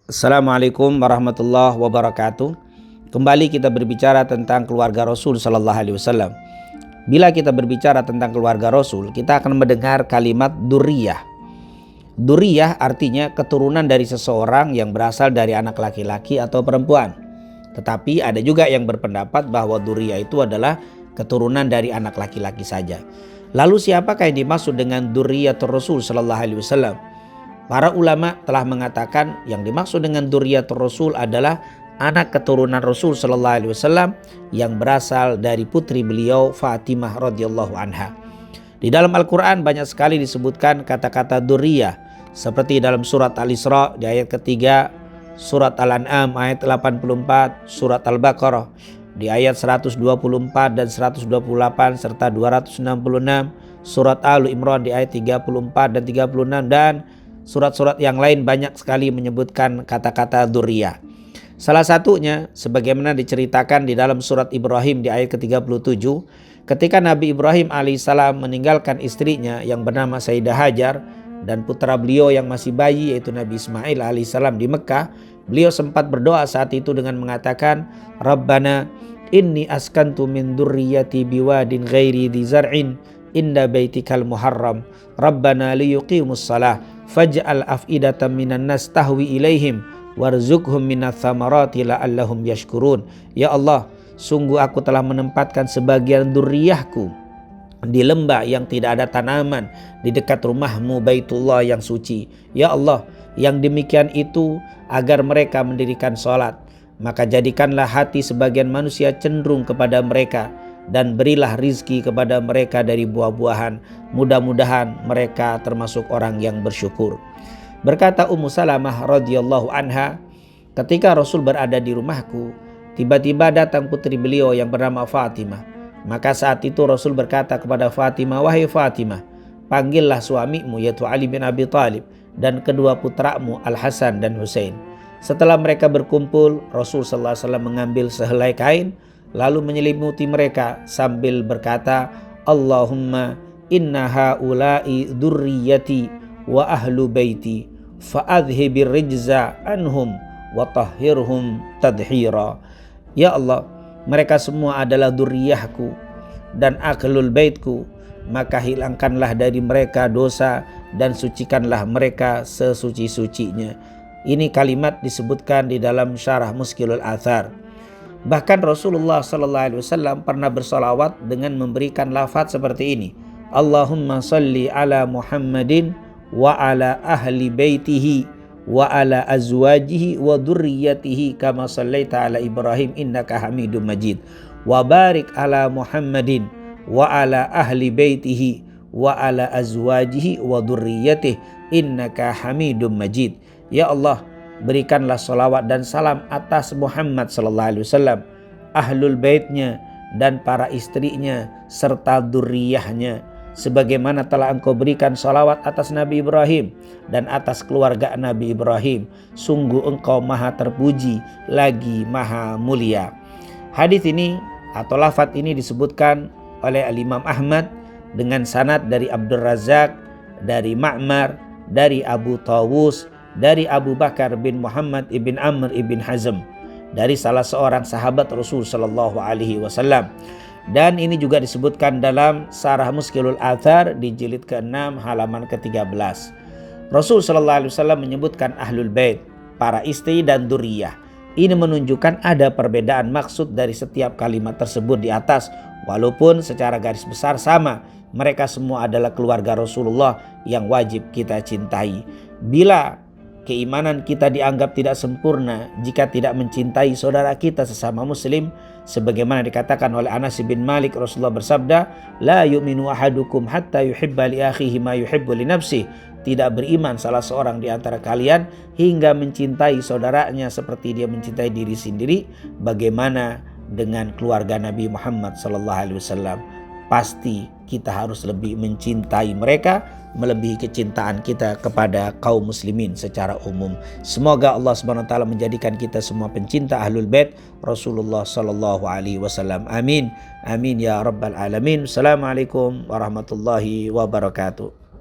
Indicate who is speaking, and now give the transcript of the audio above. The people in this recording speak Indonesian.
Speaker 1: Assalamualaikum warahmatullahi wabarakatuh. Kembali kita berbicara tentang keluarga Rasul Sallallahu Alaihi Wasallam. Bila kita berbicara tentang keluarga Rasul, kita akan mendengar kalimat duriyah. Duriyah artinya keturunan dari seseorang yang berasal dari anak laki-laki atau perempuan. Tetapi ada juga yang berpendapat bahwa duriyah itu adalah keturunan dari anak laki-laki saja. Lalu siapakah yang dimaksud dengan duriyatul Rasul Sallallahu Alaihi Wasallam? Para ulama telah mengatakan yang dimaksud dengan duriyatul Rasul adalah anak keturunan Rasul Sallallahu Alaihi Wasallam yang berasal dari putri beliau Fatimah radhiyallahu anha. Di dalam Al-Quran banyak sekali disebutkan kata-kata duriyah, seperti dalam surat Al-Isra di ayat ketiga, surat Al-An'am ayat 84, surat Al-Baqarah di ayat 124 dan 128 serta 266, surat Al-Imran di ayat 34 dan 36, dan surat-surat yang lain banyak sekali menyebutkan kata-kata duriyah. Salah satunya sebagaimana diceritakan di dalam surat Ibrahim di ayat ke-37, ketika Nabi Ibrahim alaihissalam meninggalkan istrinya yang bernama Sayyidah Hajar dan putra beliau yang masih bayi yaitu Nabi Ismail alaihissalam di Mekah, beliau sempat berdoa saat itu dengan mengatakan, Rabbana inni askantu min durriyati biwadin ghairi dhi zar'in inda baitikal muharram Rabbana liyuqimus salah faj'al af'idatan minan nas tahwi ilaihim warzuqhum minats thamarati la'allahum yashkurun. Ya Allah, sungguh aku telah menempatkan sebagian dzurriyyahku di lembah yang tidak ada tanaman di dekat rumahmu Baitullah yang suci. Ya Allah, yang demikian itu agar mereka mendirikan salat, maka jadikanlah hati sebagian manusia cenderung kepada mereka dan berilah rizki kepada mereka dari buah-buahan. Mudah-mudahan mereka termasuk orang yang bersyukur. Berkata Ummu Salamah radhiyallahu anha, ketika Rasul berada di rumahku, tiba-tiba datang putri beliau yang bernama Fatimah. Maka saat itu Rasul berkata kepada Fatimah, wahai Fatimah, panggillah suamimu yaitu Ali bin Abi Thalib dan kedua putramu Al-Hasan dan Husain. Setelah mereka berkumpul, Rasul sallallahu alaihi wasallam mengambil sehelai kain lalu menyelimuti mereka sambil berkata, Allahumma inna haula'i dzurriyyati wa ahlu baiti fa'adhhibir rijza anhum wa tahhirhum tadhira. Ya Allah, mereka semua adalah dzurriyyahku dan ahlul baitku, maka hilangkanlah dari mereka dosa dan sucikanlah mereka sesuci-sucinya. Ini kalimat disebutkan di dalam Syarah Muskilul Athar. Bahkan Rasulullah sallallahu alaihi wasallam pernah bersolawat dengan memberikan lafaz seperti ini, Allahumma salli ala Muhammadin wa ala ahli baitihi wa ala azwajihi wa dzurriyyatihi kama sallaita ala Ibrahim innaka Hamidum Majid wa barik ala Muhammadin wa ala ahli baitihi wa ala azwajihi wa dzurriyyatihi innaka Hamidum Majid. Ya Allah, berikanlah salawat dan salam atas Muhammad sallallahu alaihi wasallam, ahlul baitnya dan para istrinya serta dzurriyyahnya, sebagaimana telah engkau berikan salawat atas Nabi Ibrahim dan atas keluarga Nabi Ibrahim. Sungguh engkau maha terpuji lagi maha mulia. Hadis ini atau lafaz ini disebutkan oleh Al-Imam Ahmad dengan sanad dari Abdul Razak, dari Ma'mar, dari Abu Tawus, dari Abu Bakar bin Muhammad ibn Amr ibn Hazm, dari salah seorang sahabat Rasul sallallahu alaihi wasallam. Dan ini juga disebutkan dalam Syarah Muskilul Athar di jilid ke-6 halaman ke-13. Rasul sallallahu alaihi wasallam menyebutkan ahlul bait, para istri dan dzurriyyah. Ini menunjukkan ada perbedaan maksud dari setiap kalimat tersebut di atas, walaupun secara garis besar sama. Mereka semua adalah keluarga Rasulullah yang wajib kita cintai. Bila keimanan kita dianggap tidak sempurna jika tidak mencintai saudara kita sesama muslim, sebagaimana dikatakan oleh Anas bin Malik, Rasulullah bersabda, la yu'minu ahadukum hatta yuhibba li akhihi ma yuhibbu li nafsihi. Tidak beriman salah seorang di antara kalian hingga mencintai saudaranya seperti dia mencintai diri sendiri. Bagaimana dengan keluarga Nabi Muhammad sallallahu alaihi wasallam? Pasti kita harus lebih mencintai mereka melebihi kecintaan kita kepada kaum muslimin secara umum. Semoga Allah Subhanahu wa taala menjadikan kita semua pencinta ahlul bait Rasulullah sallallahu alaihi wasallam. Amin. Amin ya rabbal alamin. Assalamualaikum warahmatullahi wabarakatuh.